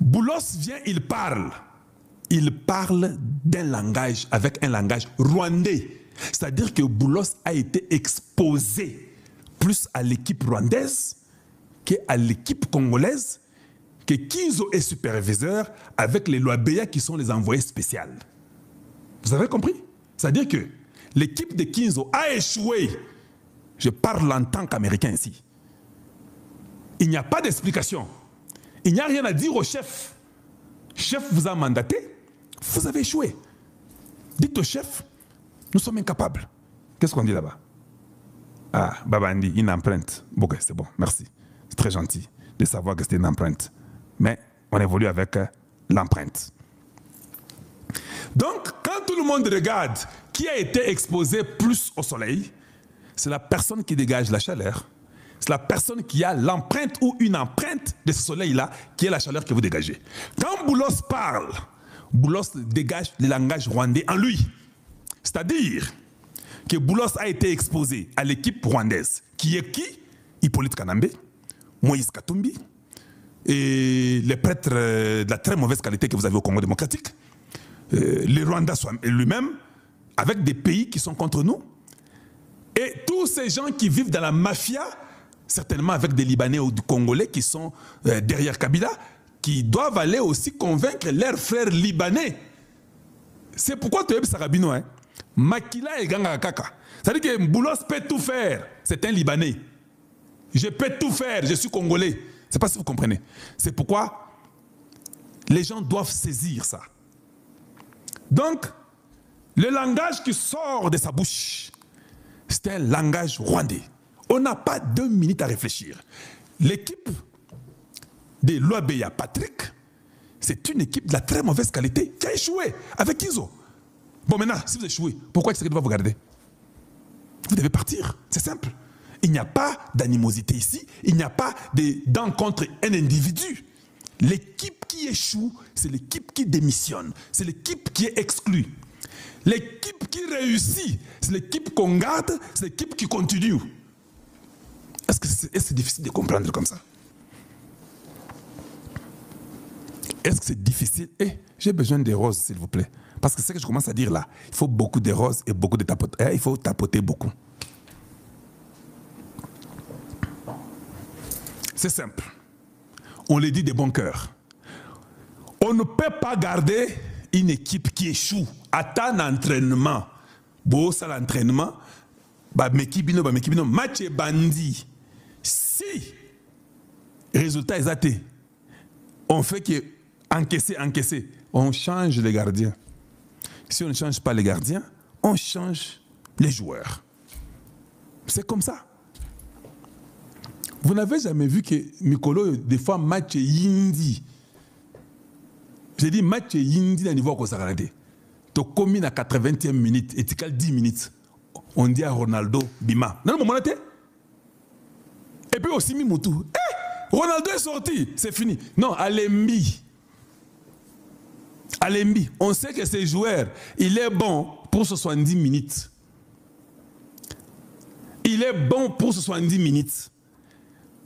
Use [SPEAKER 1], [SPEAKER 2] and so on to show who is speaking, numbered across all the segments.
[SPEAKER 1] Boulos vient, il parle. Il parle d'un langage, avec un langage rwandais. C'est-à-dire que Boulos a été exposé plus à l'équipe rwandaise qu'à l'équipe congolaise, que Kinzo est superviseur avec les Loabeya qui sont les envoyés spéciaux. Vous avez compris? C'est-à-dire que l'équipe de Kinzo a échoué. Je parle en tant qu'Américain ici. Il n'y a pas d'explication. Il n'y a rien à dire au chef. Chef vous a mandaté, vous avez échoué. Dites au chef, nous sommes incapables. Qu'est-ce qu'on dit là-bas? Ah, Babandi, une empreinte. Bon, c'est bon, merci. C'est très gentil de savoir que c'était une empreinte. Mais on évolue avec l'empreinte. Donc, quand tout le monde regarde qui a été exposé plus au soleil, c'est la personne qui dégage la chaleur. C'est la personne qui a l'empreinte ou une empreinte de ce soleil-là qui est la chaleur que vous dégagez. Quand Boulos parle, Boulos dégage le langage rwandais en lui. C'est-à-dire que Boulos a été exposé à l'équipe rwandaise. Qui est qui? Hippolyte Kanambe, Moïse Katumbi, et les prêtres de la très mauvaise qualité que vous avez au Congo démocratique, le Rwanda lui-même, avec des pays qui sont contre nous, et tous ces gens qui vivent dans la mafia, certainement avec des Libanais ou des Congolais qui sont derrière Kabila, qui doivent aller aussi convaincre leurs frères libanais. C'est pourquoi tu es Sarabino, hein? Makila et Ganga Kaka. C'est-à-dire que Boulos peut tout faire. C'est un Libanais. Je peux tout faire, je suis Congolais. Je ne sais pas si vous comprenez. C'est pourquoi les gens doivent saisir ça. Donc, le langage qui sort de sa bouche, c'est un langage rwandais. On n'a pas 2 minutes à réfléchir. L'équipe de Loabeya Patrick, c'est une équipe de la très mauvaise qualité qui a échoué avec Kinzo. Bon, maintenant, si vous échouez, pourquoi est-ce qu'il va vous garder? Vous devez partir. C'est simple. Il n'y a pas d'animosité ici. Il n'y a pas d'en contre un individu. L'équipe qui échoue, c'est l'équipe qui démissionne. C'est l'équipe qui est exclue. L'équipe qui réussit, c'est l'équipe qu'on garde, c'est l'équipe qui continue. Est-ce que c'est difficile de comprendre comme ça? Est-ce que c'est difficile? J'ai besoin des roses, s'il vous plaît. Parce que ce que je commence à dire là, il faut beaucoup de roses et beaucoup de tapotage. Il faut tapoter beaucoup. C'est simple. On le dit de bon cœur. On ne peut pas garder une équipe qui échoue. Attends l'entraînement. Bon, ça l'entraînement. Mekibino, match et bandit. Si résultat est athée, on fait que encaisser, on change les gardiens. Si on ne change pas les gardiens, on change les joueurs. C'est comme ça. Vous n'avez jamais vu que Mikolo, des fois, match yindi. J'ai dit match yindi à niveau Kosakarade. Tu commines à 80e minute et tu cales 10 minutes. On dit à Ronaldo, Bima. Non, non, et puis aussi Mimoutou. Ronaldo est sorti, c'est fini. Non, Alembi. On sait que ce joueur, il est bon pour 70 minutes. Il est bon pour 70 minutes.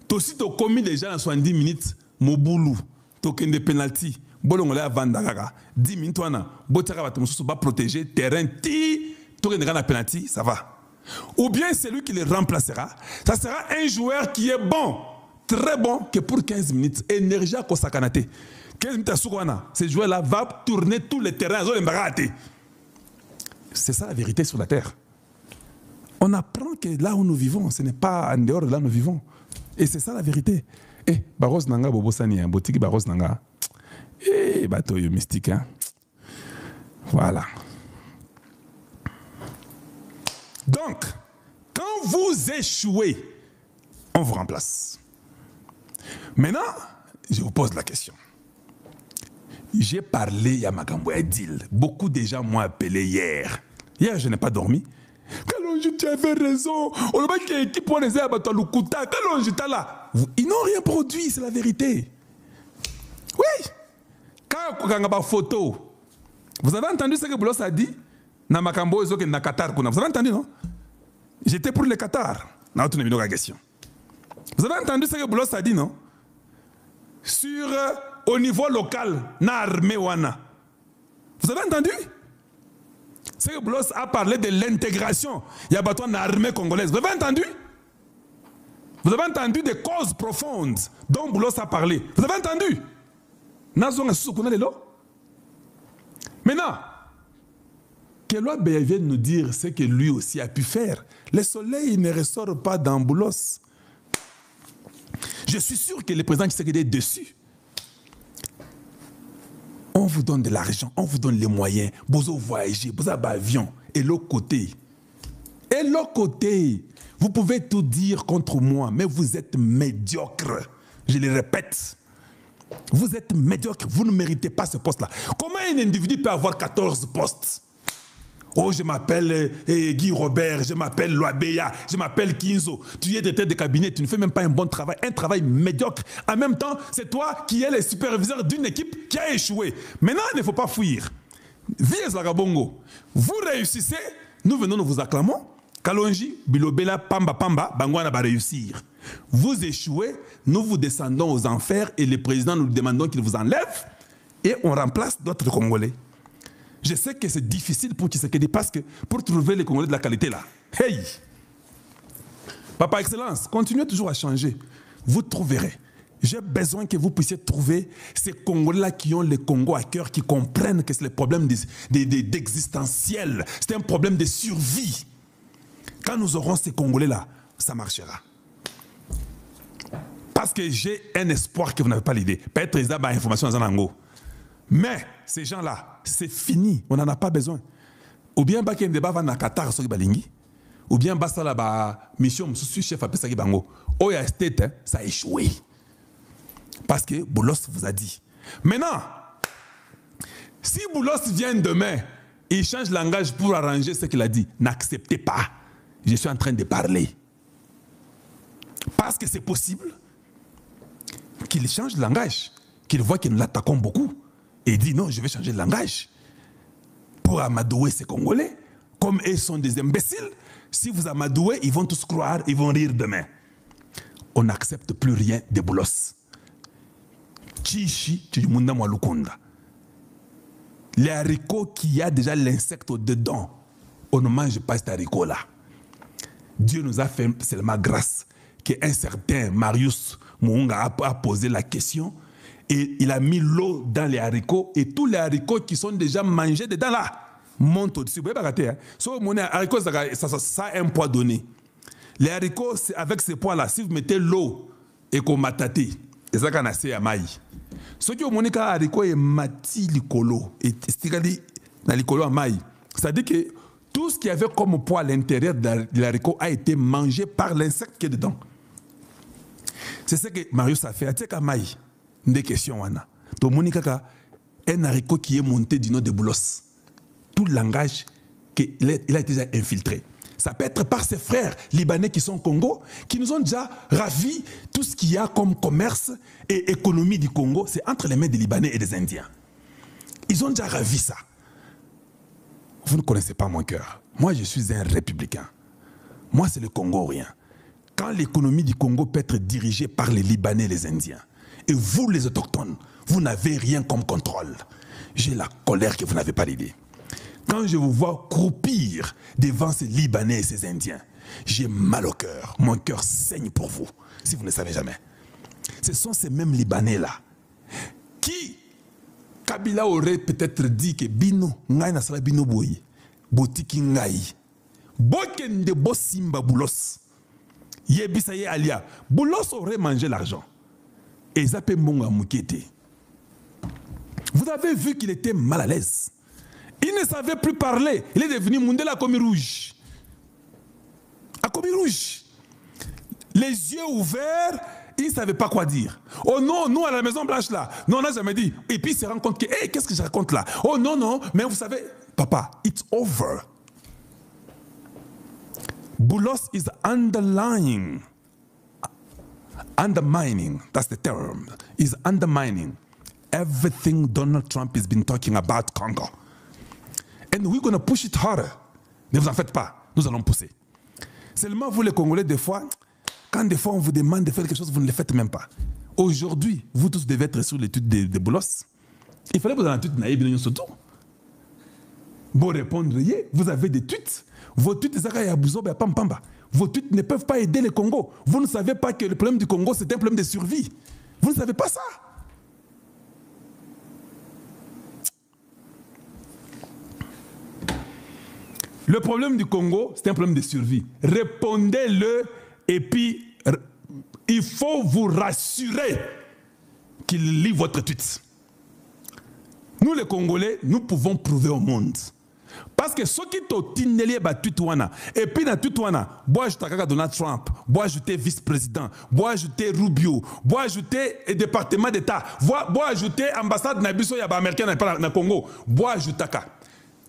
[SPEAKER 1] Tu aussi, tu as commis déjà en 70 minutes, Moboulou, tu as des pénalty, bolongolé à Vandagaga, 10 minutes, tu as protéger terrain, tu as un pénalty, ça va. Ou bien c'est lui qui le remplacera. Ça sera un joueur qui est bon, très bon, que pour 15 minutes, énergie à Kosakanate. 15 minutes à Soukwana, ce joueur-là va tourner tous les terrains. C'est ça la vérité sur la terre. On apprend que là où nous vivons, ce n'est pas en dehors de là où nous vivons. Et c'est ça la vérité. Baros Nanga Bobosani, Botiki Baros Nanga. Bateau mystique. Hein? Voilà. Donc, quand vous échouez, on vous remplace. Maintenant, je vous pose la question. J'ai parlé à Makambo Edil. Beaucoup de gens m'ont appelé hier. Hier, je n'ai pas dormi. Tu avais raison. Ils n'ont rien produit, c'est la vérité. Oui. Quand on a une photo, vous avez entendu ce que Boulos a dit? Vous avez entendu, non? J'étais pour le Qatar. Vous avez entendu ce que Boulos a dit, non? Sur au niveau local, na armée wana. Vous avez entendu? C'est que Boulos a parlé de l'intégration. Il y a une armée congolaise. Vous avez entendu? Vous avez entendu des causes profondes dont Boulos a parlé. Vous avez entendu? Maintenant, que l'OAB vienne nous dire ce que lui aussi a pu faire. Le soleil ne ressort pas dans Boulos. Je suis sûr que le président Tshisekedi est dessus. On vous donne de l'argent, on vous donne les moyens, vous voyagez, vous avez un avion. Et l'autre côté, vous pouvez tout dire contre moi, mais vous êtes médiocre. Je le répète. Vous êtes médiocre, vous ne méritez pas ce poste-là. Comment un individu peut avoir 14 postes? Oh, je m'appelle Guy Robert, je m'appelle Loabeya, je m'appelle Kinzo. Tu es directeur de cabinet, tu ne fais même pas un bon travail, un travail médiocre. En même temps, c'est toi qui es le superviseur d'une équipe qui a échoué. Maintenant, il ne faut pas fuir. Viez Zagabongo, vous réussissez, nous venons, nous vous acclamons. Kalonji, Bilobela, Pamba, Bangwana va réussir. Vous échouez, nous vous descendons aux enfers et le président nous demandons qu'il vous enlève et on remplace d'autres Congolais. Je sais que c'est difficile pour Tshisekedi parce que pour trouver les Congolais de la qualité là, hey! Papa Excellence, continuez toujours à changer. Vous trouverez. J'ai besoin que vous puissiez trouver ces Congolais-là qui ont le Congo à cœur, qui comprennent que c'est le problème d'existentiel. C'est un problème de survie. Quand nous aurons ces Congolais-là, ça marchera. Parce que j'ai un espoir que vous n'avez pas l'idée. Peut-être qu'ils ont des informations dans Zanango. Mais ces gens-là, c'est fini. On n'en a pas besoin. Ou bien il y a un débat dans Qatar, ou bien il y a une mission, chef à Pesaki Bango. Oya State, ça a échoué. Parce que Boulos vous a dit. Maintenant, si Boulos vient demain, il change de langage pour arranger ce qu'il a dit. N'acceptez pas. Je suis en train de parler. Parce que c'est possible qu'il change de langage, qu'il voit que nous l'attaquons beaucoup. Et il dit non, je vais changer de langage. Pour amadouer ces Congolais, comme ils sont des imbéciles, si vous amadouez, ils vont tous croire, ils vont rire demain. On n'accepte plus rien de Boulos. Chichi, Chimunda Mwalukunda. Les haricots qui a déjà l'insecte dedans, on ne mange pas cet haricot-là. Dieu nous a fait seulement grâce qu'un certain Marius Muunga a posé la question et il a mis l'eau dans les haricots et tous les haricots qui sont déjà mangés dedans là montent au-dessus. Vous voyez pas rater, hein? So, mon haricot, ça a un poids donné. Les haricots, avec ces poids-là, si vous mettez l'eau et qu'on matate, et ça qu'on a assez à maï. Ce qui est mon haricot est mati likolo et stikali na likolo à maï. C'est-à-dire que tout ce qui avait comme poids à l'intérieur de l'haricot a été mangé par l'insecte qui est dedans. C'est ce que Marius a fait. Atika maï. Des questions, Anna. Donc, Monika, un haricot qui est monté du nom de Boulos. Tout le langage, il a été déjà infiltré. Ça peut être par ses frères libanais qui sont au Congo, qui nous ont déjà ravi tout ce qu'il y a comme commerce et économie du Congo. C'est entre les mains des Libanais et des Indiens. Ils ont déjà ravi ça. Vous ne connaissez pas mon cœur. Moi, je suis un républicain. Moi, c'est le Congo, rien. Quand l'économie du Congo peut être dirigée par les Libanais et les Indiens, et vous, les autochtones, vous n'avez rien comme contrôle. J'ai la colère que vous n'avez pas d'idée. Quand je vous vois croupir devant ces Libanais et ces Indiens, j'ai mal au cœur. Mon cœur saigne pour vous, si vous ne savez jamais. Ce sont ces mêmes Libanais-là qui, Kabila aurait peut-être dit que Bino, Ngai Nasala Bino Boye, Botiki Ngai, Bokende Bosimba Boulos, Yebisaye Alia, Boulos aurait mangé l'argent. Et Zapé Monga Moukete. Vous avez vu qu'il était mal à l'aise. Il ne savait plus parler. Il est devenu Mundela Komi Rouge. À Komi Rouge. Les yeux ouverts, il ne savait pas quoi dire. Oh non, nous à la Maison Blanche là, non, on n'a jamais dit. Et puis il se rend compte que, hey, qu'est-ce que je raconte là? Oh non, non, mais vous savez, papa, it's over. Boulos is undermining, that's the term, is undermining everything Donald Trump has been talking about Congo. And we're going to push it harder. Ne vous en faites pas, nous allons pousser. Seulement vous les Congolais, des fois, quand des fois on vous demande de faire quelque chose, vous ne le faites même pas. Aujourd'hui, vous tous devez être sur l'étude de Boulos. Il fallait que vous en ayez naïf surtout. Vous répondriez, vous avez des tweets. Vos tweets, vos tweets ne peuvent pas aider le Congo. Vous ne savez pas que le problème du Congo, c'est un problème de survie. Vous ne savez pas ça. Le problème du Congo, c'est un problème de survie. Répondez-le et puis il faut vous rassurer qu'il lit votre tweet. Nous les Congolais, nous pouvons prouver au monde. Parce que ceux qui t'ont tinelé ba tweet wana et puis dans tweet wana, bois ajouter Donald Trump, bois ajouter vice-président, bois ajouter Rubio, bois ajouter département d'État, bois ajouter ambassade nabiso ya ba américain na Congo, bois ajouter ka.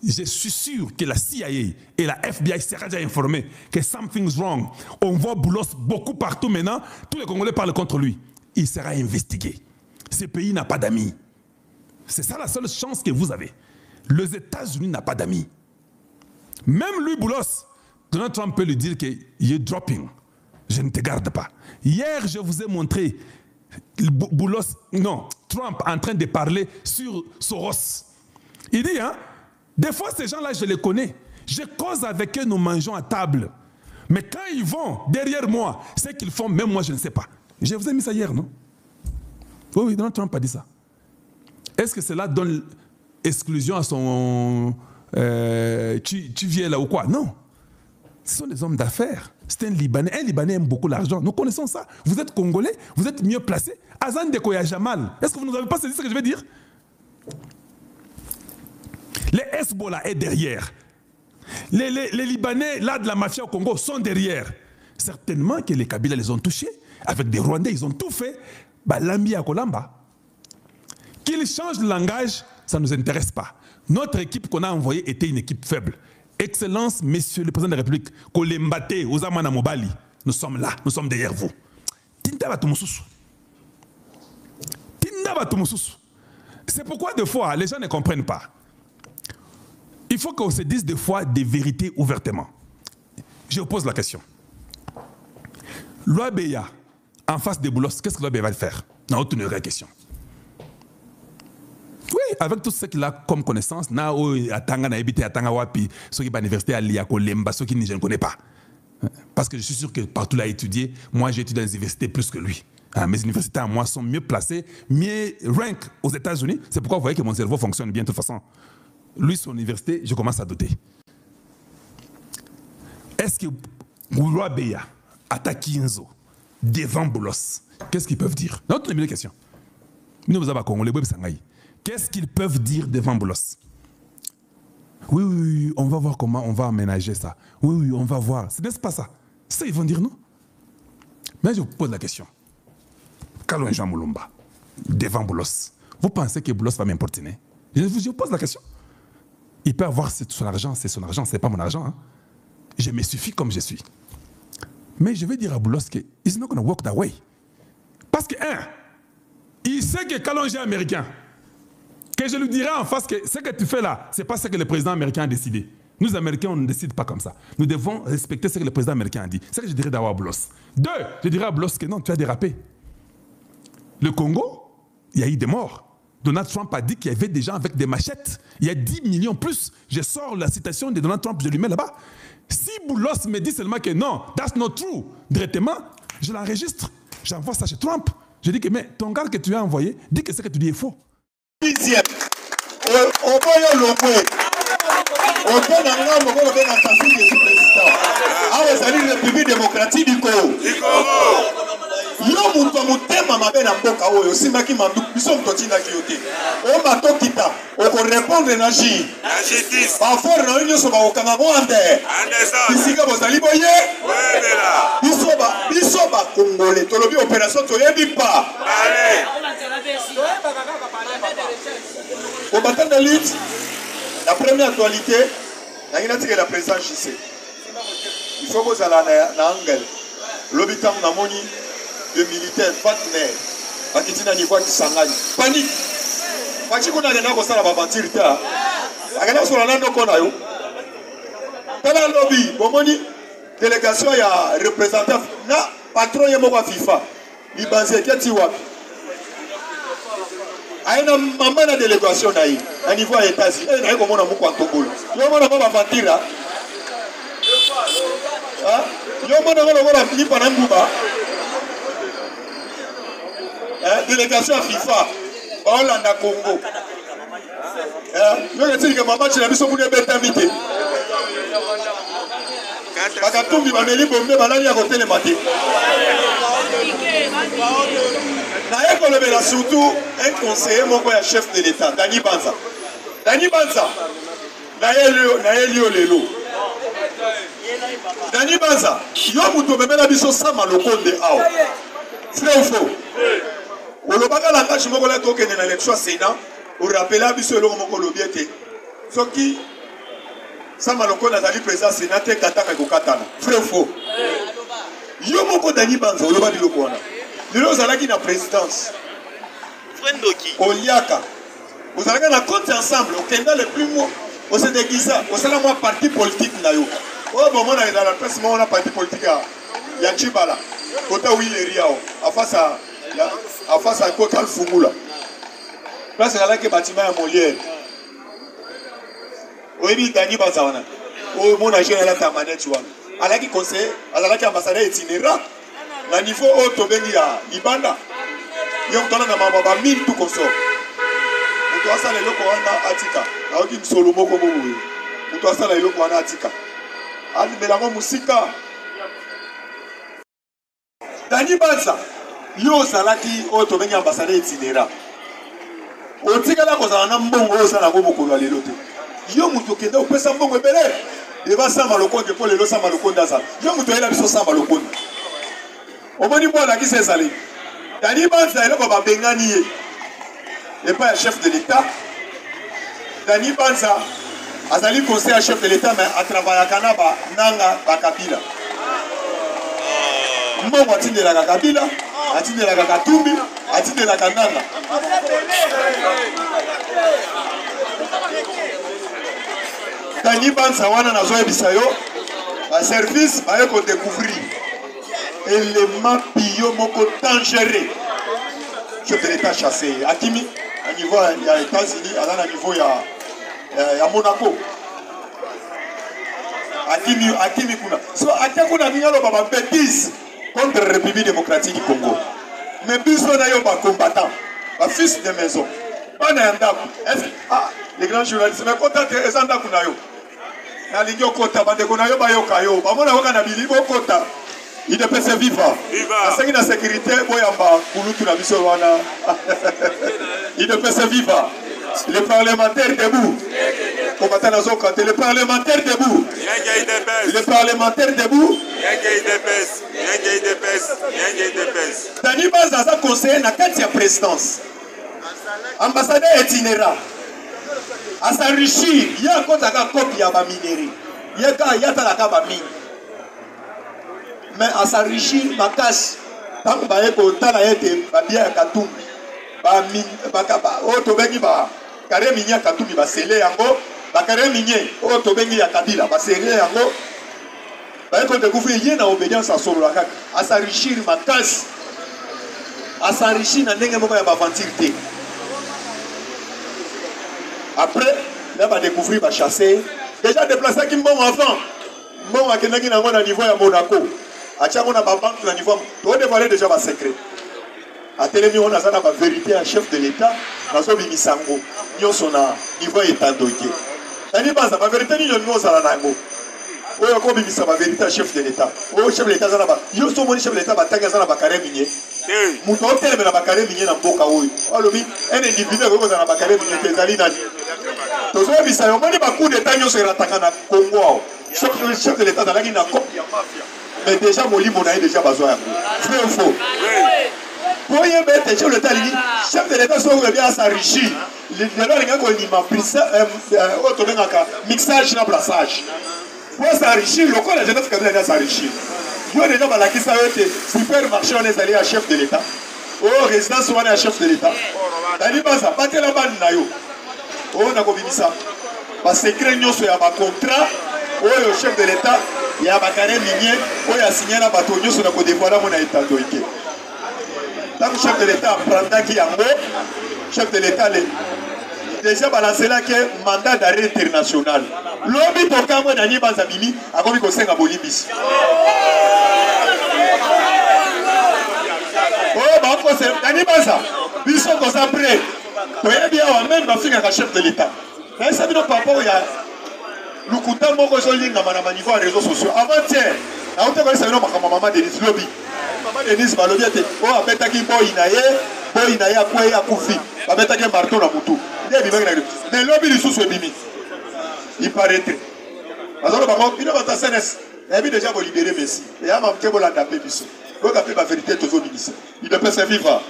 [SPEAKER 1] Je suis sûr que la CIA et la FBI sera déjà informés que something's wrong. On voit Boulos beaucoup partout maintenant. Tous les Congolais parlent contre lui. Il sera investigué. Ce pays n'a pas d'amis. C'est ça la seule chance que vous avez. Les États-Unis n'ont pas d'amis. Même lui, Boulos, Donald Trump peut lui dire que you're dropping. Je ne te garde pas. Hier, je vous ai montré Boulos, non, Trump en train de parler sur Soros. Il dit, hein, des fois, ces gens-là, je les connais. Je cause avec eux, nous mangeons à table. Mais quand ils vont derrière moi, ce qu'ils font, même moi, je ne sais pas. Je vous ai mis ça hier, non? Oui, Donald Trump a dit ça. Est-ce que cela donne exclusion à son... tu viens là ou quoi? Non. Ce sont des hommes d'affaires. C'est un Libanais. Un Libanais aime beaucoup l'argent. Nous connaissons ça. Vous êtes Congolais, vous êtes mieux placés. Azan de Koya Jamal. Est-ce que vous n'avez pas saisi ce que je vais dire? Les Hezbollah est derrière. Les Libanais, là, de la mafia au Congo, sont derrière. Certainement que les Kabila les ont touchés. Avec des Rwandais, ils ont tout fait. Lambi à Kolamba. Qu'ils changent de langage, ça ne nous intéresse pas. Notre équipe qu'on a envoyée était une équipe faible. Excellence, Monsieur le Président de la République, Kolembate, Ozamana Mobali, nous sommes là, nous sommes derrière vous. C'est pourquoi des fois, les gens ne comprennent pas. Il faut qu'on se dise des fois des vérités ouvertement. Je vous pose la question. L'OABEA, en face des Boulos, qu'est-ce que l'OABEA va faire? Non, c'est une vraie question. Oui, avec tout ce qu'il a comme connaissance, ceux qui vont à l'université à Liakolemba, ceux qui je ne connais pas. Parce que je suis sûr que partout il a étudié, moi j'ai étudié dans les universités plus que lui. Mes universités à moi sont mieux placées, mieux rank aux États-Unis. C'est pourquoi vous voyez que mon cerveau fonctionne bien de toute façon. Lui, son université, je commence à douter. Est-ce que Gouloua Beya attaque Inzo devant Boulos? Qu'est-ce qu'ils peuvent dire? Non, une question. Qu'est-ce qu'ils peuvent dire devant Boulos? Oui, on va voir comment on va aménager ça. Oui, on va voir. Ce n'est pas ça. Ça, ils vont dire non. Mais je vous pose la question. Kalon Jean Moulumba, devant Boulos, vous pensez que Boulos va m'importuner? Je vous pose la question. Il peut avoir son argent, c'est pas mon argent. Hein. Je me suffis comme je suis. Mais je vais dire à Boulos que it's not going to work that way. Parce que, il sait que Kalonji est américain. Que je lui dirai en face que ce que tu fais là, ce n'est pas ce que le président américain a décidé. Nous, Américains, on ne décide pas comme ça. Nous devons respecter ce que le président américain a dit. C'est ce que je dirais d'avoir Boulos. 2, je dirais à Boulos que non, tu as dérapé. Le Congo, il y a eu des morts. Donald Trump a dit qu'il y avait des gens avec des machettes. Il y a 10 millions plus. Je sors la citation de Donald Trump, je lui mets là-bas. Si Boulos me dit seulement que non, that's not true, directement, je l'enregistre. J'envoie ça chez Trump. Je dis que mais ton gars que tu as envoyé, dit que ce que tu dis est faux.
[SPEAKER 2] Dixième. On va y aller. On donne un homme au de la famille de ce président. Ah, vous allez la République démocratique du Congo. Yo muto mutema mabe na mboka oyo simaki mandu biso mtotina kiyote o matokita o ko répondre na justice ba for na unyo so ba okanga bo ande bisika bozali boye biso ba congolais tolobi opération to yebi pa au matin de lutte la première actualité na ngina tike la présidence JC il faut que ça na angle l'hôpital na moni de militaires, partenaires, Pakitina Nivoa Kisangani. Panique. Pachikuna Nena Kosala Babantirita. Agana Solano Konayo. Tala lobby, Bomoni, délégation, il y a représentant, na patron Yamova FIFA. Libanze Ketiwa. aina maman na délégation naï à niveau à États-Unis et naï comme on a beaucoup en Togo yo mona pas vantira ah yo mona ni pana mbuba délégation à FIFA Hollande Congo yo que que maman tu biso mune betamité bakatumbi bameli bombe balali ya côté le matin naye kolobela surtout un conseiller moko ya chef de l'État Dani Banza naye lio lelo Dani Banza yo mutu memela biso sama lokonde awo frère ou faux olobaka langage moko la tokende na élection Sénat o rappela biso eloko moko lobiete soki sama lokonde azali président Sénat te kataka kokatana frère ou faux yo moko Dani Banza oloba biloko wana lelo ozalaki na présidence oliaka ozalaki na compte ensemble okenda le plus mois osedekisa osala mwa parti politique na yo oyo bomona ezala place moko na parti politique ya Chibala kota wileri yao afase ya kota Lufungula place ezalaki bâtiment ya Molière oyebi Dani Banza wana oyo mona jeune alata manette wana alaki conseiller azalaki ambassadeur itinérant na niveau oyo tobengi ya libanda yo mutala na mama ba 1000 tout consort mutu asala eloko wana atika naoki msolo moko boboye mutu asala eloko wana atika alimelango musika Dani Banza yo ozalaki oyo tobengi ambassadeur itinérant otikala kozala na mbongo oyo osala yango mokolo ya lelo te yo mutu okende opesa mbongo ebele eba samba lokonde mpo lelo samba lokonde aza yo mutu oyela biso samba lokonde omoni mpo alakisa ezali Dani Banza eloko babengani ye epai ya chef de l'État Dani Banza azali conseil ya chef de l'État mais atravaillaka na bananga bakabila mbongo atindelaka kabila atindelaka katumbi atindelaka nanga Dani Banza wana nazoyebisa yo baservice baye kodécouvrir élément pio moko dangereux chef de l'État chassé akimi à niveau ya États-Unis à niveau ya Monaco akimi kuna so atakuna ngalo baba bêtise contre la République démocratique du Congo mais biso na yo ba combattant ba fils de maison pas na ndako est les grands journalistes mais kota te ezanda kuna yo na lingio kota bande kuna yo ba yo kayo ba mona waka na bilibo kota il ne peut se vivre. Parce que la sécurité, il ne peut se vivre. Les parlementaires debout. Les parlementaires debout. Les parlementaires debout. Dani Banza a conseillé dans la présidence. Ambassadeur itinérant. À s'enrichir, il y a encore une copie à la minerie. Il y a une mine. Mais à s'enrichir, ma casse, tant que je suis là, je suis bien à Katumbi. Je carré minier à Katumbi, je suis là, carré minier, je suis à Kabila, je suis là, je suis découvrir qu'il y a une obédience à Solo. À s'enrichir, ma casse, à s'enrichir, je suis aventure. Après, là, je vais découvrir, je vais chasser. Déjà déplacé qui m'ont avant. Bon, à quel niveau à Monaco. À chaque fois, on a banque na niveau. On dévoiler déjà ma secret. À Télémi, on a ça la vérité à chef de l'État. Dans son mimisango, nous sommes à niveau état docké. Dani Banza, ma vérité ni nous sommes à nango. Oh, encore bimisa ma vérité à chef de l'État. Oh, chef de l'État ça là-bas. Yo sommes mon chef de l'État, batanga ça là-bas carré minier. Mouton tel mais la carré minier na boka oyo. Oh, lobi, un individu qui est dans carré minier tezali nani. Tozo bimisa yo moni ba coup d'état nyo se rataka na Congo. Chef de l'État dans la guine a copie mafia. Mais déjà, mon livre, on a déjà besoin. Vrai ou faux? Pour y mettre, chef de l'État, chef de l'État, soit bien s'enrichir. Les gens qui ont pris ça, mixage, brassage. Pour s'enrichir, le corps de la jeunesse qui a s'enrichir. Il y a des gens qui sont supermarché, on est allé à chef de l'État. Oh, résidence, on est à chef de l'État. Dani Banza, battez la balle, nayo. Oh, on a compris ça. Parce que nous sommes à contrat. Oh, le chef de l'État, il y a un carré minier, oh, il y a signé un bateau, nous sommes dévoilés mon état docké. Tant que le chef de l'État prendra qui en haut, chef de l'État, déjà balancé là que mandat d'arrêt international. L'homme toka moi Dani Bazabili a commis qu'on s'en a bolibis. Oh bah on sait Dani Baza, ils sont comme ça prêts. Voyez bien même ma fille a chef de l'État. Mais ça veut dire papa il y a le couteau mon cosolin na mana niveau à réseaux sociaux. Avant-hier, à autre fois ça veut dire maman Denise lobby. Maman Denise ba lobby était oh abeta ki boy inaye akwe akufi. Abeta ki marteau na mutu. Mais lobby les sous bimi. Il paraîtrait. Alors par contre, il va ta CNS. Il a déjà libéré Messi. Et il a manqué pour la taper biso. Donc après la vérité toujours ministère. Il ne peut se vivre.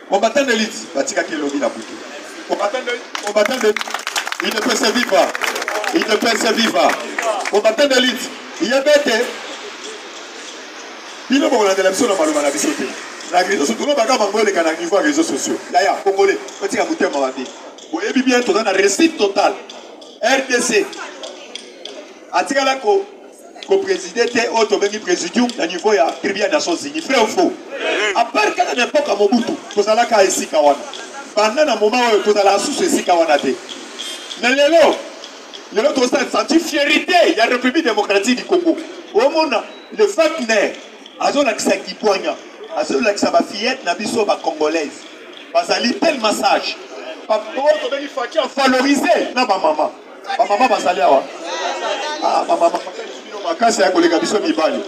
[SPEAKER 2] Combattant d'élite, batika qui lobby la boutique. Combattant d'élite, il ne peut se vivre. Il ne peut se vivre. Combattant d'élite, il est bête. Il ne peut pas l'élection dans le malabisé. La réseau sociaux, nous avons les canaux niveau réseaux sociaux. Yaya, Congolais, petit à bouteille maladie. Vous voyez bien, tout dans la réussite totale. RDC. Atikala ko président était au présidium à niveau ya tribunal des Nations Unies. Frère ou faux? À part qu'à l'époque à Mobutu, tout ça là qu'a ici kawana. Pendant un moment où tout ça là sous ici kawana té. Mais le tout ça senti fierté. Il y a la République démocratique du Congo. Au monde le Fatner, azo la qui poignant. Azo la sa fillette na biso ba congolaise. Bazali tel massage. Papa to bengi faki a valoriser na ba maman. Ba maman bazali awa. Ah ba maman makasi ya kolega biso mibali.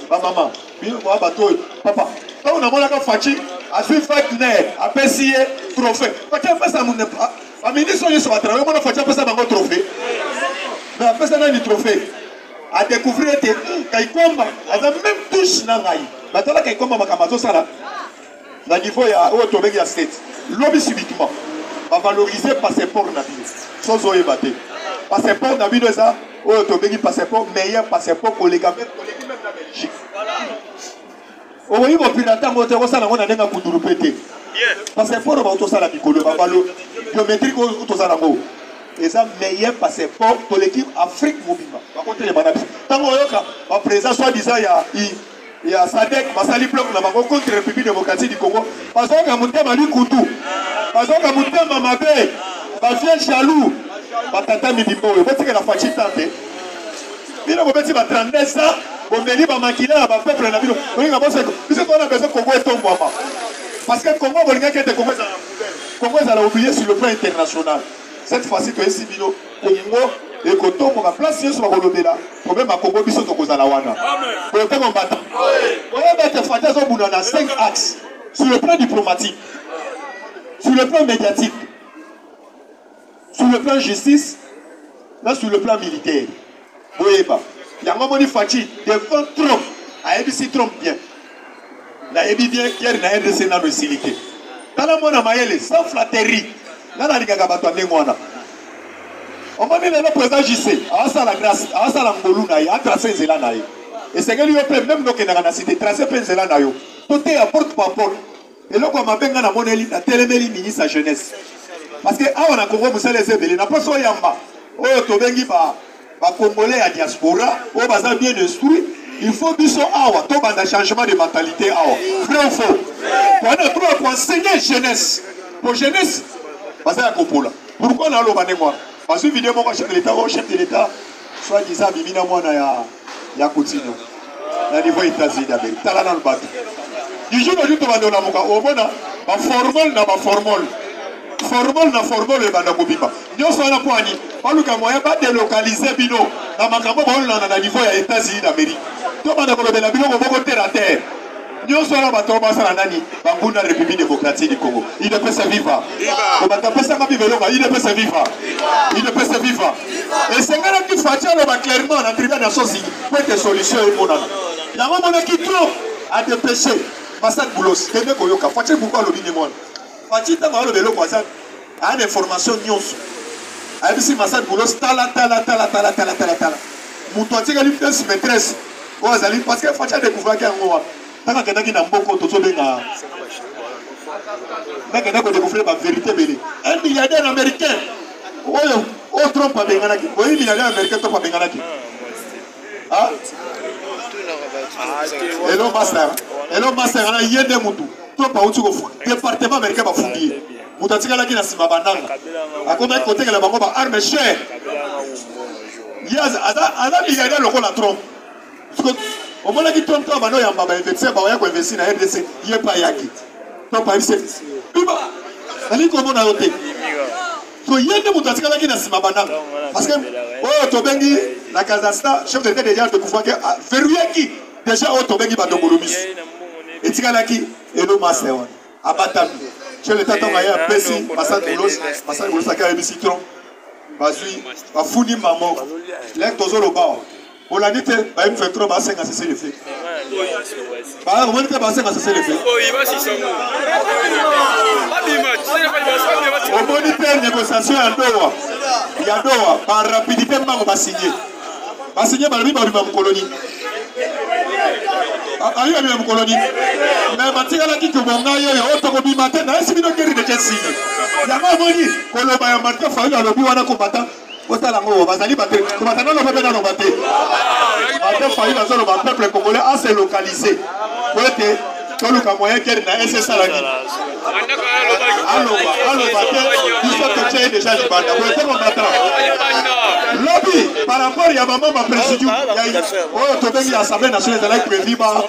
[SPEAKER 2] Ba maman, bino ba bato papa. Quand on a monaka faki, a suivi Fatner, a pesié trophée. Faki a fait ça mon pas. A ministre sur va travailler, mon faki a fait ça bango trophée. Mais a fait ça dans le trophée. A découvrir que Kaikomba a même touche na ngai. Batala Kaikomba makamazo sala. Na niveau ya o tobeki ya state. Lobby subitement. Va valoriser passeport na bino. Sans oye baté. Passeport na bino ça, o tobeki passeport meilleur passeport collega même na Belgique. O oui mo pirata mo te ko sala ngona nenga kuduru pété. Passeport ba to sala bikolo ba balo biométrique o to sala ngo. Et ça meilleur passeport pour l'équipe Afrique Mobima. Par contre les manabis. Tant oyoka ba président soit disant il y a Sadek, Basali Bloc, la contre la République démocratique du Congo. Parce que Mountema lui Koutou. Parce que Mountema Mabé, Bafien Chalou, Batata Mibimbo, vous voyez que la fatigue tente. Il a dit 39 ans, on vient de maquiller à peuple dans la ville. On a besoin de Congo et Congo. Parce que le Congo, on a que Congo, Congo a oublié sur le plan international. Cette fois-ci, tu es si Congo. Et quand on a placé sur le là, problème à Congo, ils sont au Kozalawana. Pour le temps, on battant. On va mettre Fataz au bout dans 5 axes. Sur le plan diplomatique, sur le plan médiatique, sur le plan justice, là sur le plan militaire. Vous voyez pas. Il y a un moment où Fatih devant Trump, à ABC Trump bien. La ABC bien, hier, il y a un RDC dans le siliqué. Dans la monnaie maïle, sans flatterie. Là, il y a un gars qui on va dire le président JC, à ça la grâce, à ça la ngoluna, à tracer Zélana. Et c'est que lui même donc dans la cité tracer Zélana yo. Tout est à porte par porte. Et là quand m'a benga na moneli na téléméli ministre jeunesse. Parce que ah on a Congo vous les ébélés, n'a pas so yamba. Oh to bengi ba congolais à diaspora, oh baza bien instruit. Il faut biso awa, to banda changement de mentalité awa. Vrai ou faux? On a trop pour enseigner jeunesse. Pour jeunesse, baza ya kopola. Pourquoi na lo banengwa? Parce que vidéo mon chef de l'État, soit disant bimina mwana ya continue. Na niveau États-Unis d'Amérique. Tala dans le bateau. Du jour au jour tu vas donner mon cas. Au moins na formol na ba formol. Formol na formol et banda kobiba. Nyo so na poani. Baluka moyen ba délocaliser bino. Na makambo ba na niveau ya États-Unis d'Amérique. To banda ko bela bino ko boko terre à terre. Nous sommes là, nous sommes la République démocratique du Congo. Il ne peut se vivre. Il ne peut se vivre. Il ne peut se vivre. Et c'est là qu'il faut clairement dans la tribune des Nations Unies pour être solution. Il y a un moment qui trop à dépêcher. Massad Boulos, c'est bien qu'on y a. Faut-il pourquoi le bini monde? Faut-il t'avoir le vélo croisant à une information nyons. A dit si Massad Boulos, tala. Moutouati a lui fait une maîtresse. Parce que faut-il découvrir qu'il y a un moment. Tant que quelqu'un n'a pas de la vérité, 1 milliardaire américain. Oh, Trump a bien gagné. Oui, milliardaire américain, Trump a bien gagné. Ah? Hello, Master. Hello, Master. Il y a des moutons. to pa uti ko département américain ba fundi mutatika la kina sima bananga akoma côté que la bango ba arme cher yaz ada milliardaire lokola Trump au moins qui Trump ba no yamba ba investir ba ya ko investir na RDC yepa yaki to pa ise biba ali ko mona yote to yende mutatika la kina sima bananga parce que oh to bengi la Kazakhstan chef d'état déjà de pouvoir que verrouiller qui déjà oh to bengi ba dongolomis etika la ki elo master abatami chez le tata maya pesi passage boulos saka ebi citron bazui bafuni mamo lek tozo lo ba olanite ba im fait trop ba 5 à cesser le fait ba on monte ba 5 à cesser le fait on monte négociation à Doha ya Doha par rapidité mbango ba signer ba bi ba colonie ayo ya mkoloni na matika la kitu bonga yo otoko bi matin na esi bino keri de chesi ya moni koloba ya Martin Fayulu alobi wana ko bata osala ngo bazali baté ko bata no lobe na no baté Martin Fayulu azolo ba peuple congolais a se localiser pote toluka moyen keri na SSA la ni allo baté biso to che déjà libanda pote ko bata lobby par rapport à maman ma président oh to bengi assemblée nationale de la prévu ba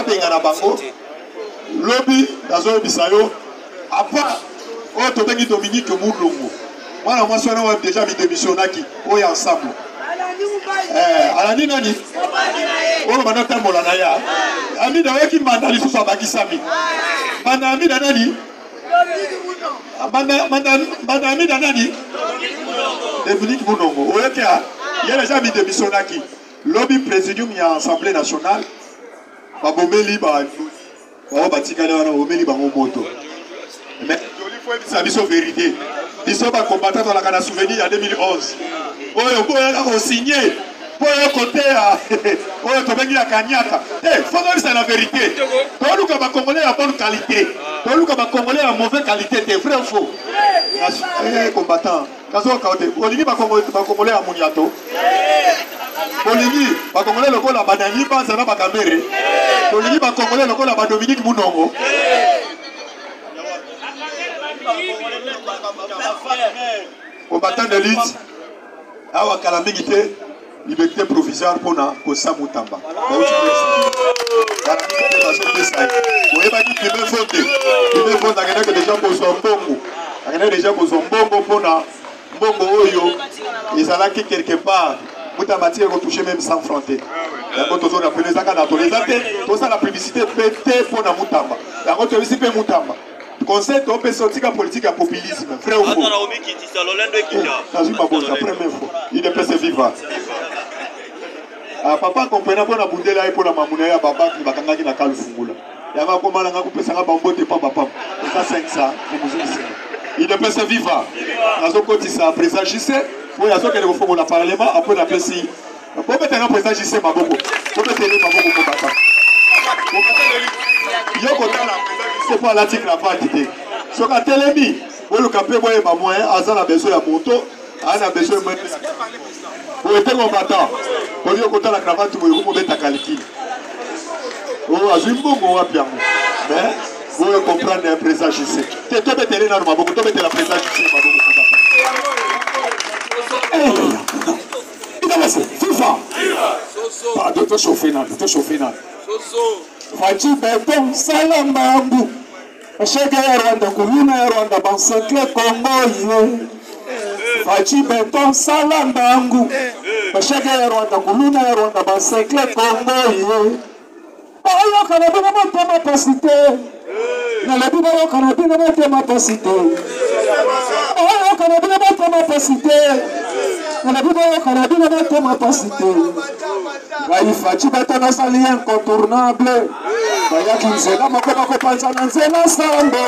[SPEAKER 2] benga na bango lobby dazo bisayo apa oh to bengi Dominique Moulongo wana moi sona wa déjà mi démissionnaki oh ya ensemble alani nani oh bana tambola na ya ami da weki mandali susa bakisami bana ami da nani bana ami da nani Dominique Moulongo oyoke il y a déjà mis démissionnaki lobby présidium ya assemblée nationale ba bomeli ba batikala wana bomeli bango moto mais ça biso vérité biso ba combattant dans la kana souvenir ya 2011 oyo boya ko signer boya côté oyo to bengi la kanyaka faut que c'est la vérité to luka ba congolais à bonne qualité to luka ba congolais à mauvaise qualité c'est vrai ou faux combattant kazo kaote olingi ba congolais à muniato olingi ba congolais lokola banani banza na ba kamere olingi ba congolais lokola ba Dominique Moulongo combattant de lutte awa kalamingité liberté provisoire pour na kosa mutamba déjà pour na mbongo oyo ezalaki quelque part mutamba tie retoucher même sans fronter yango tozo na peleza kana tolezate toza la publicité pété pour na mutamba yango tolisi pe mutamba conseil to pe sortir politique à populisme frère ou faux il est pressé vivant papa comprenant pour na bundela et pour la mamuna ya baba qui bakangaki na kalufungula yanga komala nga kupesa nga bambote pa papa ça 500 il est pressé vivant nazo kotisa président JC pour yazo kele ko fongola parlement après la pesi pour mettre un président JC maboko pour mettre le maboko ko papa yo ko tala c'est pas l'article la validité so ka telemi o le capé boye ba moyen azala besoin ya moto ana besoin de pour être combattant pour yo ko tala cravate boye ko beta calcul oh azimbongo wa bien mais vous comprendre un président JC te to betele na maboko to betela président JC maboko FIFA pas de te chauffer là Fachi beton salambangu Ashega ya Rwanda kuluna ya Rwanda bansekle Kongo ye Fachi beton salambangu Ashega ya Rwanda kuluna ya Rwanda bansekle Kongo ye Oyo kanabina matema pasite Nalabina yo kanabina matema pasite Oyo kanabina matema pasite Nalabina yo kanabina matema pasite Fachi beton asali incontournable Baya kinzela makoma kopanza na nzela sambo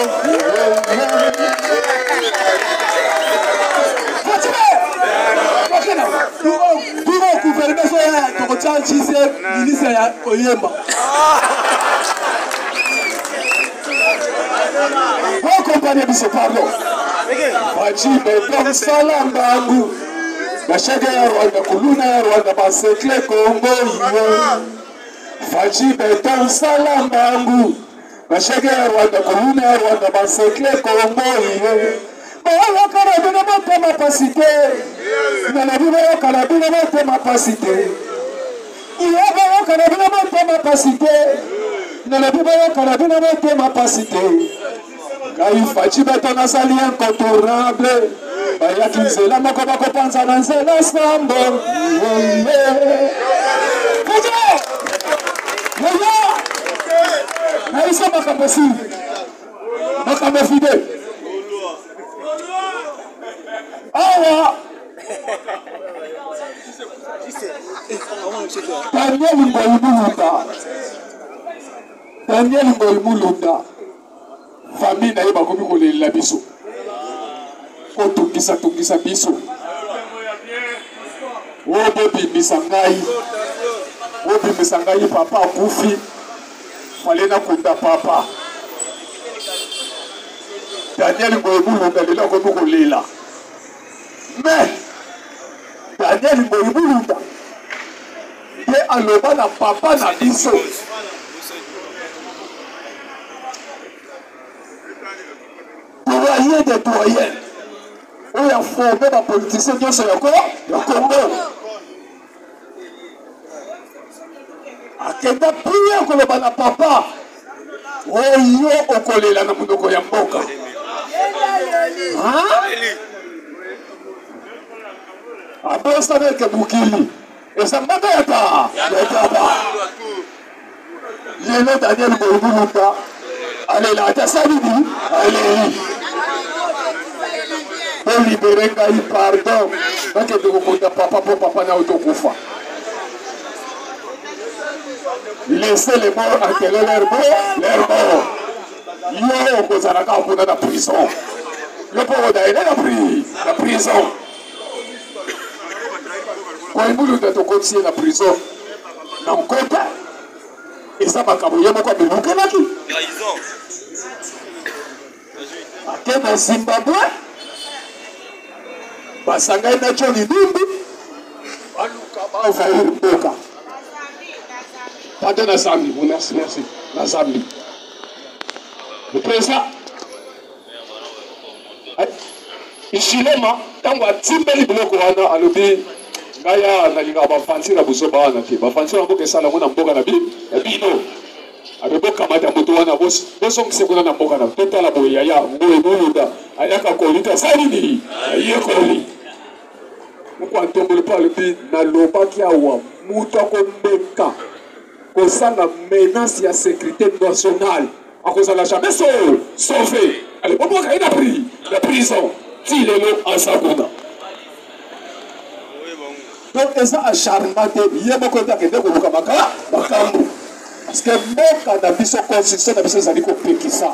[SPEAKER 2] Tuko gouvernement so ya tokocha chise ministre ya Oyemba Ho compagnie biso pardon Fachi beton salambangu Bashega ya Rwanda kuluna ya Rwanda basekle Kongo ye Fachi beton salambangu
[SPEAKER 3] Bashege Rwanda, Komune Rwanda, Basekle, Congo, Bayo Karabina Motema Pasite, Nanabiba Karabina Motema Pasite, Bayo Karabina Motema Pasite, Nanabiba Karabina Motema Pasite, Kaifa Chibetona Sali incontournable, Baya Kinzela Makobako Panza Nanzela Sambo, Naïsa Makambesi, Makambefide. Awa Daniel Ngoimulunda famille na ye bakomi kolela biso kotungisa biso oyo bobimisa ngai papa akufi fale nakunda papa Daniel Ngoimulunda lelo akomi kolela mais Daniel Ngoimulunda ye aloba na papa na biso doyen de doyen oyo aforme bapoliticien nyonso ya Congo akenda pria koloba na papa oyo okolela na monoko ya mboka abosana eke mokili esambaka yata lelo Daniel Ngoimulunda alela ata salini aleli olibere ngai pardon nakende kokunda papa mpo papa na otokufa laissez les morts enterrer leur mort yo okozalaka kuna na prison yo mpo odaele na prison Ngoimulunda tokotisi ye na prison na nkota eza makambo ye moko amelukelaki ake na Zimbabwe basangai na John Numbi baluka baovair mboka pate na Zambie. Merci na Zambie le président Ishilema ntango atimbeli biloko wana alobi ngaya nalingaka bafansi na buzoba wana te bafansi na mboka esala ngo na mboka na bino abebokamata moto wana bosongise kuna na mboka na totala boye yaya Ngoimulunda ayaka kolita salini ayekoli moko atomboli mpo alobi nalobaki awa moto akomeka kosala menace ya sécurité nationale akozala jamais sauvé ale boboka ye na prison ti lelo aza kuna donc eza acharnement te ye moko ete akende koluka makambo parce que mboka na biso constitution na biso ezali kopekisa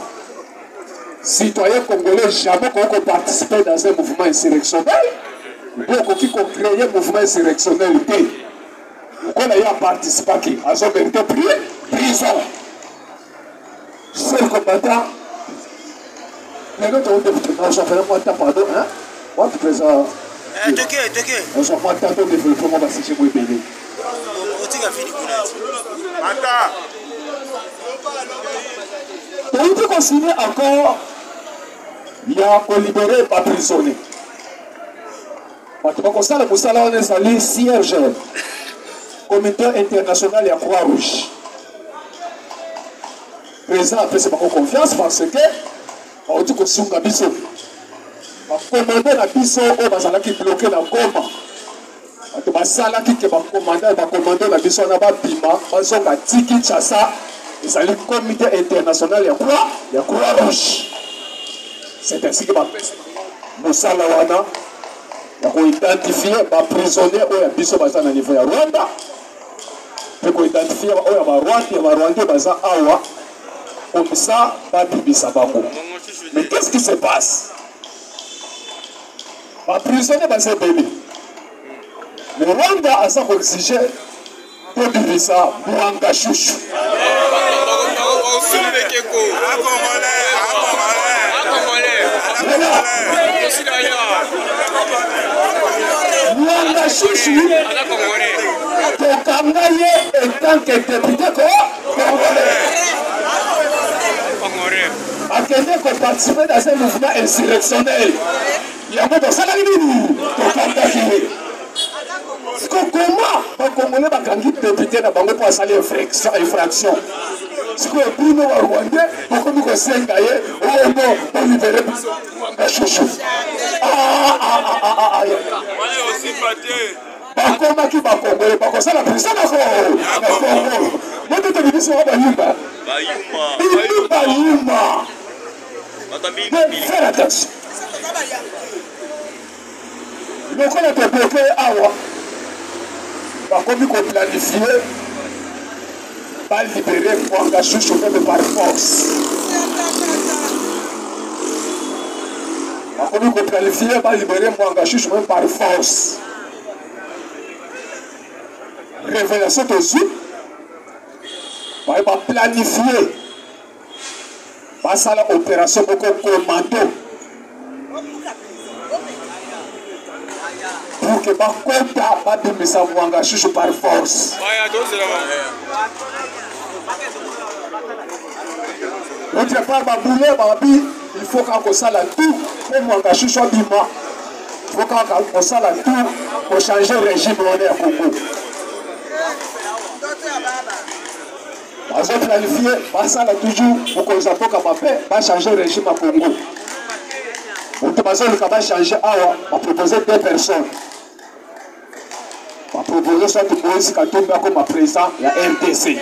[SPEAKER 3] citoyen congolais jamais koki koparticiper dans un mouvement insurrectionnel mpo okoki kocréer mouvement insurrectionnel te lokola ye aparticipaki azomérite prison seul combattant lelo toodefenazafela mwata pardon watu président ozwa mwata to développement basije mo ebele toyuti konsigne encore ya kolibere baprisonnier bato bakosala mosala wana ezali CIRGL comité international ya Croix Rouge président apesi bango confiance parce que bauti kosunga biso bakomande na biso oyo bazalaki bloke na Goma bato basalaki ke bakomande na biso wana babima bazonga ti Kinshasa ezali comité international ya Croix Rouge c'est ainsi que bapesi mosala wana ya koidentifie baprisonnier oyo ya biso baza na niveau ya Rwanda mpe koidentifie oyo ya barwandais baza awa comme ça babimisa bango. Mais qu'est-ce qui se passe? Baprisonnier baza ebele le Rwanda aza koexige tobimisa Mwanga Shushu Mwanga Shushu tokanga ye en tant que député congolais akende ko participer dans un mouvement insurrectionnel. Yango to sala nini? To kanda ki. Comment les Congolais bakangi député na bango pour saler infraction. Ce que Bruno wa Rwanda beaucoup nous senga ye oh non on libérer chouchou. Allez aussi paté. Bakoma ki bakongole bakosala prison na Congo. Moi te dis ça ba yimba. Ba yimba. Fais attention. Le qu'on a bloqué awa. Par contre, il faut planifier, pas libérer pour engager chauffeur de par force. Par contre, il faut planifier, pas libérer pour engager chauffeur par force. Révélation de Zou, il va planifier, pas ça l'opération pour commando. Pour que ma compta pas de me savoir engager par force. L'autre part, ma boulette, ma vie, il faut qu'on s'en la tout pour m'engager sur Bima. Il faut qu'on s'en la tout pour changer le régime à Congo. Parce que planifier, pas ça là toujours pour qu'on s'apporte à ma paix, pas changer le régime à Congo. On te passe le cabas changer à proposer deux personnes. On va proposer soit Moïse Katumbi comme président de la RDC.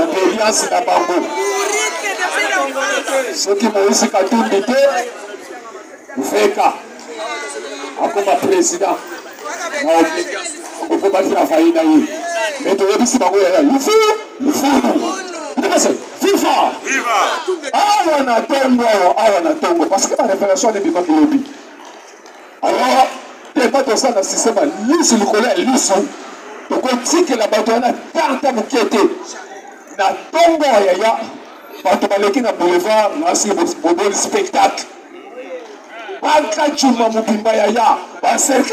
[SPEAKER 3] Obéissance à Bambo. Ceux qui Moïse Katumbi vous faites cas. Comme président. On ne peut pas faire la faillite d'ailleurs. Mais tu as dit il faut. FIFA! Awana Tongo. Parce que la révélation n'est pas de alors, il n'y a pas de ça dans le système. L'issue du collège, l'issue. Donc, on dit que la bataille a tant à bouqueter. Na Tongo, il y a. Quand on va le boulevard, on a un spectacle. Quand tu m'as dit que Yaya, c'est le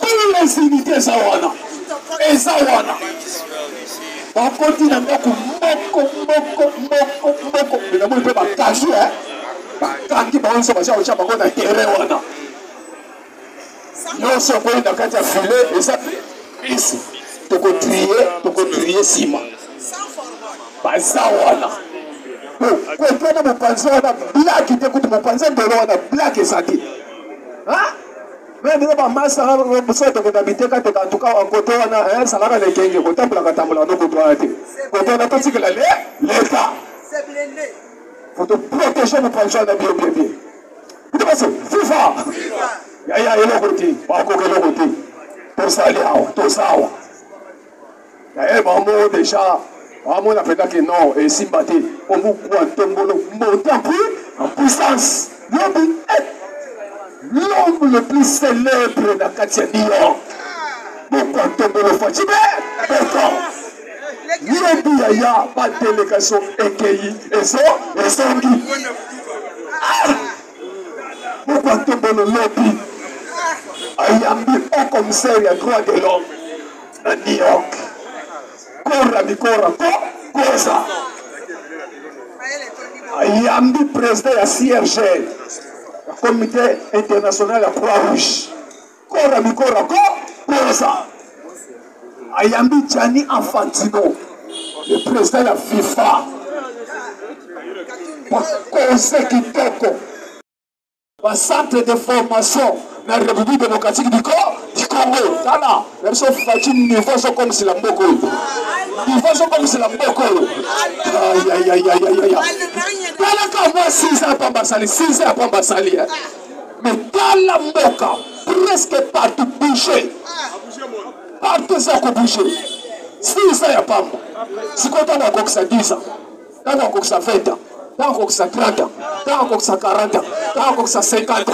[SPEAKER 3] tous les unités Zawana et Zawana. On continue à moko. Mais d'abord il peut pas cacher quand il va se passer au Tchad on a terrain wana. Nous sommes dans la carte à filet et ça ici. Tu peux trier Sima. Pas Zawana. Quoi que nous pensons on a blague qui t'écoute mon pensée de on a blague et ça dit. Hein? Mais nous avons masse à habiter quand en tout cas en côté on a un salaire de Kenya côté pour la table nous côté on a pas dit que l'État c'est blindé faut te protéger nos pensions de bien vous devez FIFA ya le côté pas que le côté pour ça tout ça ya maman déjà maman a fait que non et Simbaté on vous quoi tombolo monter en puissance l'homme le plus célèbre de la Katianion. Pourquoi tomber le fatigué? Pourquoi? Il n'y a pas de délégation EKI et Zongi. Pourquoi tomber le lobby? Ayambi au commissariat droit de l'homme à New York. Kosa. Ayambi président de la CRG. Comité international à Croix-Rouge. Kosa. Ayambi Gianni Infantino, le président de la FIFA. Conseil Kitoko. Un centre de formation dans la République démocratique du Congo. Tala, les gens font niveau comme si la mboko. Niveau comme si la mboko. Aïe. Tala comme moi 6 ans pas basali, 6 ans pas basali. Mais dans la mboka, presque partout bouché. Partout ça a bougé. 6 ans il n'y a pas. Si quand on a encore ça 10 ans, on a encore ça 20 ans. T'as encore ça 30 ans, t'as encore ça 40 ans, t'as encore ça 50 ans.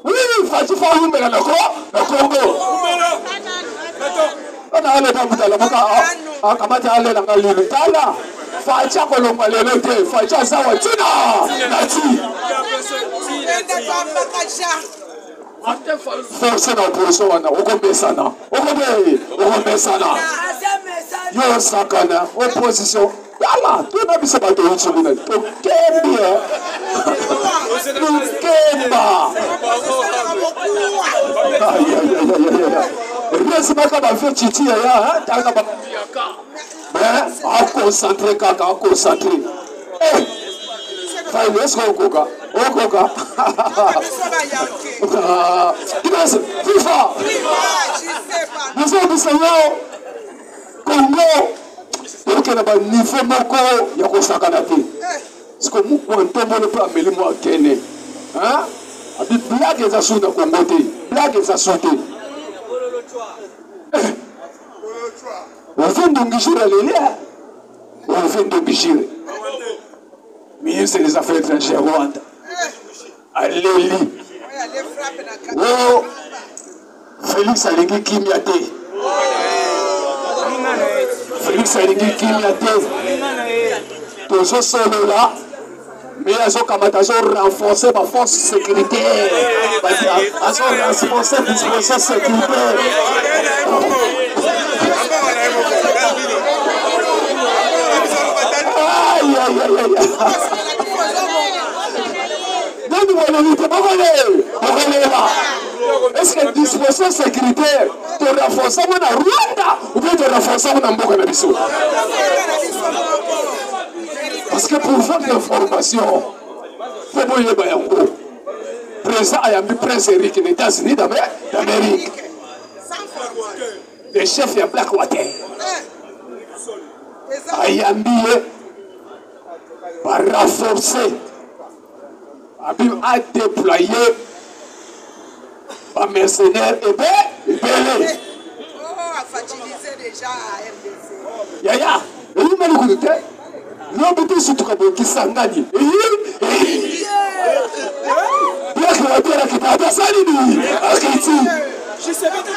[SPEAKER 3] Oui, il faut faire une mère le Congo. On a allé dans la boca, on a commencé à aller dans le lieu. Tala, Facha Colomba, le loté, Facha Sawatina, Nati. force na opposition wana okomesana yo sakana opposition yala tuna biso bato yutsu kuna tokembia tokemba resimaka bafe chichi ya tanga bapiaka mais aconcentre kaka aconcentre faile eske okoka FIFA biso yo Congo okena ba niveau moko ya kosakana te siko mukwantombo ne pa ameli mo akene abi blague eza su na Congo te blague eza su te ovendongishire lelia ovendongishire ministre des affaires étrangères Rwanda aleli o Félix alingi kimia te Félix alingi kimia te tozo solo là mais azo kamata azo renforcer ma force sécuritaire azo renforcer disposition sécuritaire est-ce que disposition sécuritaire te renforce na Rwanda ou bien te renforce na mboka na biso? Parce que pour votre information, faut boyeba yango président ayambi prince Eric des États-Unis d'Amérique le chef ya Blackwater ayambi par renforcer a déployé par mercenaires et belé.
[SPEAKER 4] A fragilisé déjà RDC.
[SPEAKER 3] Yaya, et il m'a dit que l'homme surtout comme qui s'engage. Black Water qui t'a passé à Haïti.
[SPEAKER 4] Je sais pas qui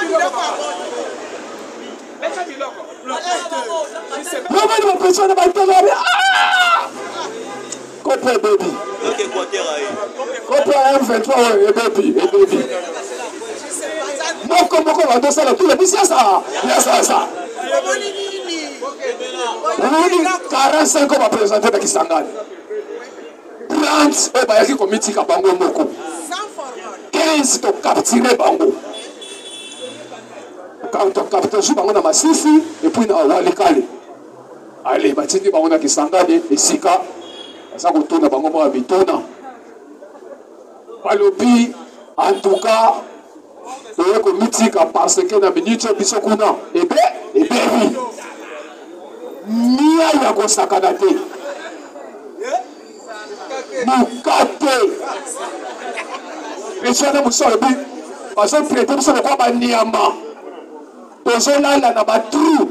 [SPEAKER 4] l'a
[SPEAKER 3] l'homme de personne va te Copé baby. Copé M23 et baby. Non, comment on va donner ça? Tout le monde, c'est ça. Il y a ça. 45 ans va présenter dans Kisangani. 30 va y comité Kabango Moko. 15 to capturer Bango. Quand on capture Bango na Masisi et puis na Walikale. Allez, batini Bango na Kisangani et Sika. Ça retourne à Bango pour habitona. Palobi, en tout cas, il y a comité parce que na minute bisokuna. Et bien, Nia ya kosakana te mukate eshana musolo bi bazo prete musolo kwa baniama tozo lala na batru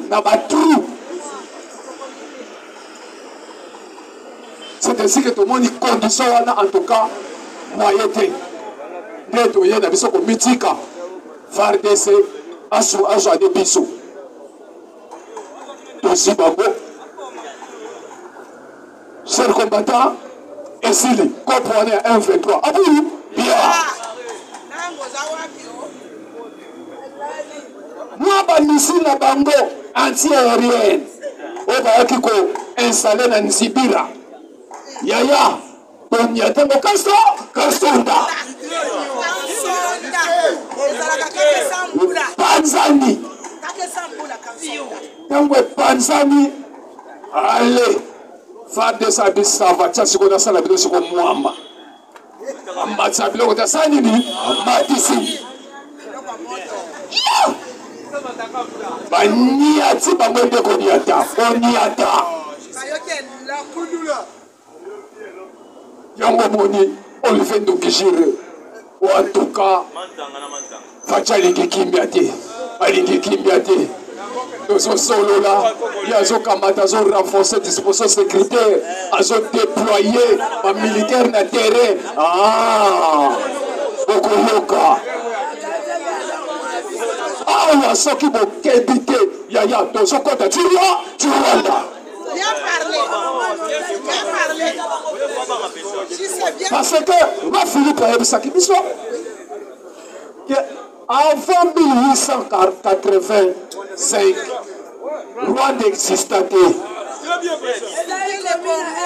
[SPEAKER 3] c'est ainsi que tout le monde y condition en tout cas moyen te neto ye na biso ko mitika FARDC asu de biso aussi Bango, chers combattants, et Sili, comprenez 1-23. Ah oui, bien. Moi, je suis ici na Bango, anti-aérienne. On va installer dans Nzibira. Yaya, on y a des Kasonda. Tanzanie. Tangwe Panzani, allez, FARDC sa bisava, tia sikona sala bido siko mwamba. Amatsa bilo kota sani ni, amatisi. Baniati bangwende koniata, koniata. Yango moni, olifendo kishire. En tout cas, facha lingi kimbiate, alingi kimbiate. Nous solo là, il y a renforcer la disposition sécuritaire, ils ont déployé les militaires dans le terrain. Ah, Okoyoka. Ah, il y a ceux qui vont habiter. Il y a tous ceux qui ont tiré, tu vois là.
[SPEAKER 4] Bien parlé.
[SPEAKER 3] Parce que, ma Philippe a eu ça qui soit. Avant 1885, Rwanda existait.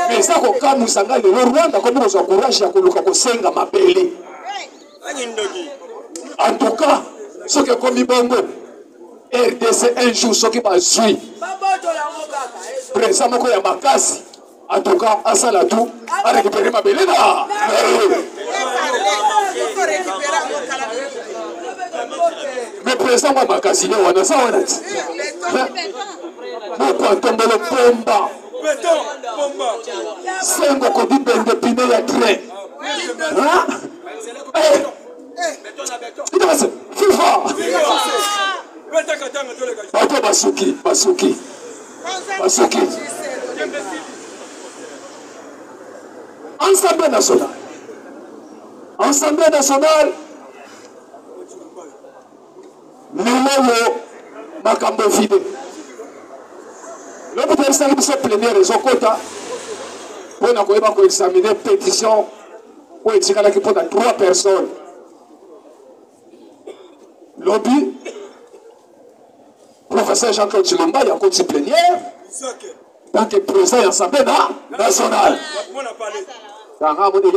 [SPEAKER 3] Mais ça, quand nous avons le Rwanda, comme nous avons courage à Koluka m'appeler. En tout cas, ce que comme Ibongo, RDC un jour, ce qui m'a suivi. Président Moko Yamakasi, en tout cas, à Salatou, a récupéré ma belle là. Mais président Yamakasi, on a ça, on a dit. Pourquoi tomber le pomba? C'est un peu de pine à train. FIFA! Papa Basuki. Assemblée nationale. Lelo makambo vide. Le président de cette plénière est au quota. Pour examiner pétition pour examiner qui pour 3 personnes. Lobby, professeur Jean-Claude Chilomba, il y a un côté plénière. Donc, le président de l'Assemblée nationale. Il y a un peu de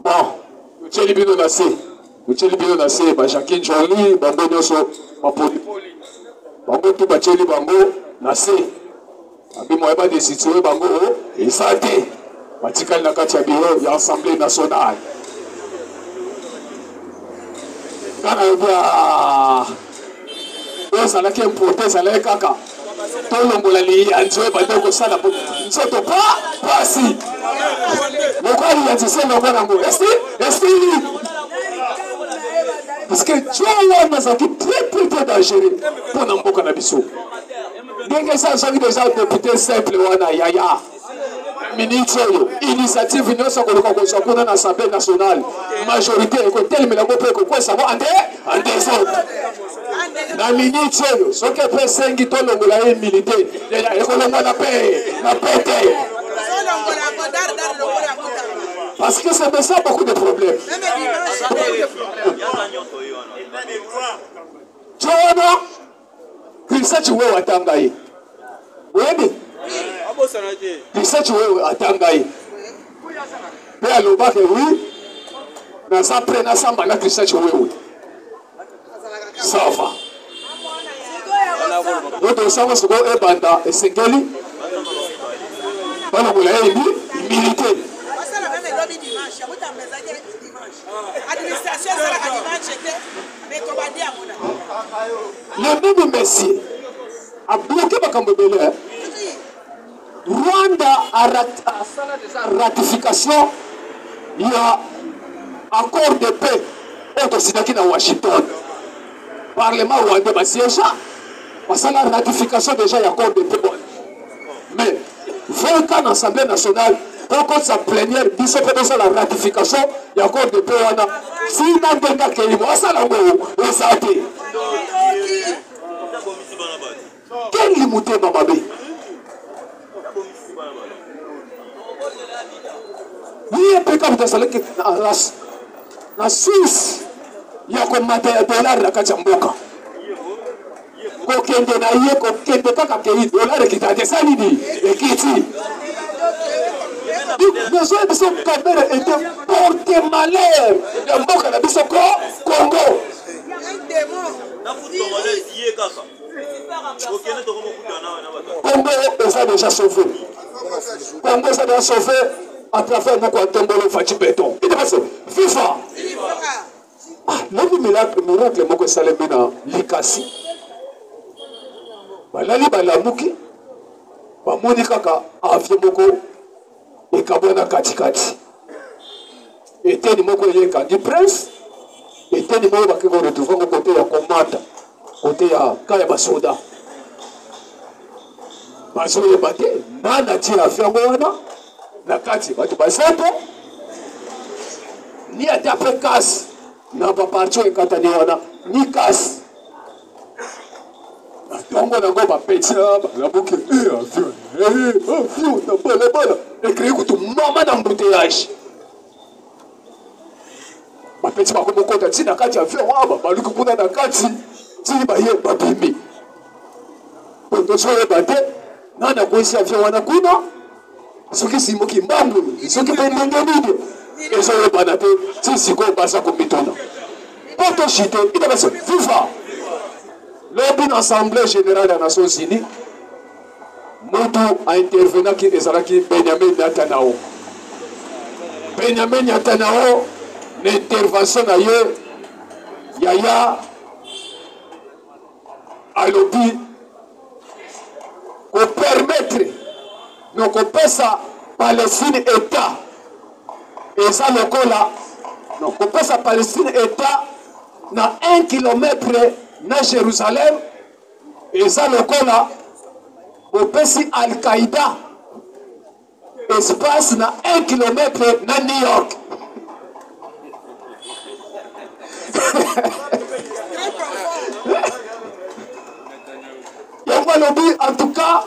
[SPEAKER 3] bon, Ucheli bino nase, Jacqueline Jolie, Bango Nyoso, Mapoli. Bango tout Bacheli Bango nase. Abi moyeba de situer Bango, et ça été. Batikal Nakatia Biro, il y a Assemblée nationale. Kana yobia. Ça là qui importé, ça là kaka. Tout le monde li anjoe batoko sala pour. Nsoto pas si. Pourquoi il a dit ça dans mon est-ce parce que Dieu a très dangereux pour Namboka Nabiso. Bien que ça soit déjà député simple, yaya. Ministre, initiative, nous sommes dans l'Assemblée nationale. Majorité, tel mais la quoi ça va en désordre. La ministre, ce qui est fait 5 tonnes de militaire, il y a la paix, la paix. Parce que ça me sent beaucoup de problèmes. Joana, Christ, tu veux attendre. Oui, Christ, tu veux attendre. Mais à l'oba que oui, dans sa prenne ensemble, là, Christ, tu veux. Ça va. Nous sommes sur le banda et c'est Gali. Voilà, vous l'avez dit, militaire. Le même Messie a bloqué Bakambobele. Rwanda a ratification. Il y a accord de paix entre Sidaki et Washington. Parlement rwandais va siéger. Parce que la ratification déjà il y a accord de paix. Mais 20 ans l'Assemblée nationale. Quand sa plénière dit que la ratification, il y a encore des pays. Si il y a des gens qui ont été quel limité, Mamabé? Oui, il y a des gens qui en Suisse, il y a comme $, la Kachamboka. Kokende na ye, kokende kaka kei $, qui t'a désalini, et qui dit. Nos oeufs sont caméras et de porter malheur de Mboka na biso Congo. Congo est déjà sauvé. Congo est déjà sauvé à travers nos Tombolo Fati Béton. Il est FIFA. L'homme miracle, Moko Salemina, Likasi. Balali Balamuki, Bamoni Kaka, Aviemoko. Et Kabona Katikati. Et Teni Moko Yenka du prince. Et Teni Moko qui va retrouver au côté de la commande. Côté de Kaya Basoda. bazoyeba te nani atie afia yango wana na kati bato bazepo ni ate ape kasi na baparti oyo ekatani wana ni kasi ntongo nango bapeti balabuki avion na balabala ekrei kutu mama na mbuteyage bapeti bakomokota ti na kati ya avion wana baluki kuna na kati ti baye babimi tozoyeba te nani akwesi avion wana kuna soki simoki mbambu soki mpe ndenge nini ezoyebana te ti sikoyo baza komituna mpo toshite itabase viva lobi na assemblée générale ya nations unies mutu aintervenaki ezalaki benyamin netanyahu benyamin netanyahu na intervention na ye yaya alobi kopermettre no kopesa Palestine état eza lokola no kopesa Palestine état na 1 kilomètre na Jérusalem eza lokola bopesi Al-Qaïda espace na 1 kilomètre na New York. Yango alobi en tout cas